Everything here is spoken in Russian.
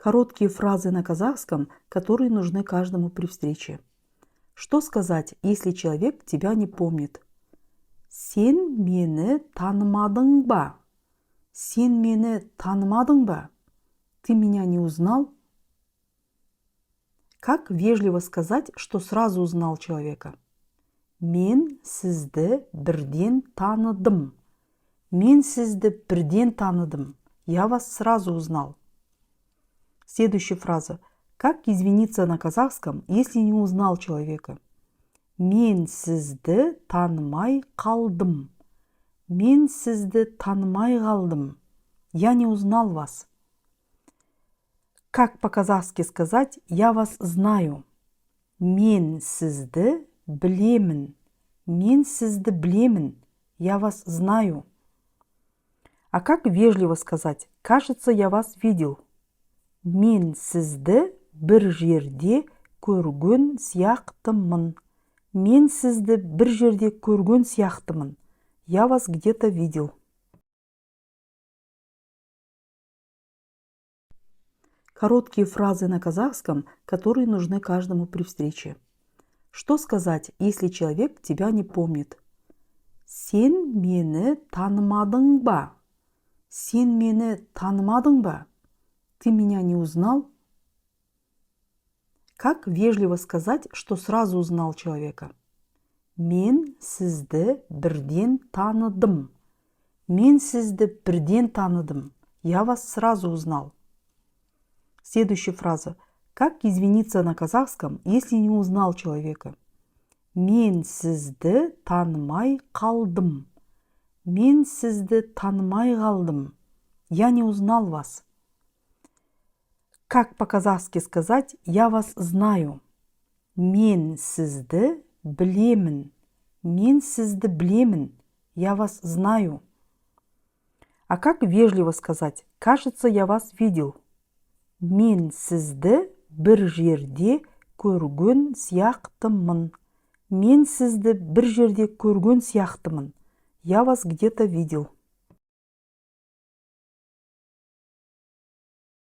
Короткие фразы на казахском, которые нужны каждому при встрече. Что сказать, если человек тебя не помнит? Сен мені танымадың ба? Сен мені танымадың ба? Ты меня не узнал? Как вежливо сказать, что сразу узнал человека? Мен сізді бірден таныдым. Мен сізді бірден таныдым. Я вас сразу узнал. Следующая фраза. Как извиниться на казахском, если не узнал человека? Мен сізді танымай қалдым. Мен сізді танымай қалдым. Я не узнал вас. Как по-казахски сказать «я вас знаю»? Мен сізді білемін. Мен сізді білемін. Я вас знаю. А как вежливо сказать «кажется, я вас видел»? Мен сізді бір жерде көрген сияқтымын. Мен сізді бір жерде көрген сияқтымын. Я вас где-то видел. Короткие фразы на казахском, которые нужны каждому при встрече. Что сказать, если человек тебя не помнит? Сен мені танымадың ба? Сен мені танымадың ба? Ты меня не узнал? Как вежливо сказать, что сразу узнал человека? Мен сізді бірден таныдым. Мен сізді бірден таныдым. Я вас сразу узнал. Следующая фраза. Как извиниться на казахском, если не узнал человека? Мен сізді танымай қалдым. Мен сізді танымай қалдым. Я не узнал вас. Как по-казахски сказать «я вас знаю»? Мен сізді білемін. Мен сізді білемін. Я вас знаю. А как вежливо сказать «кажется, я вас видел»? Мен сізді бір жерде көрген сияқтымын. Мен сізді бір жерде көрген сияқтымын. Я вас где-то видел.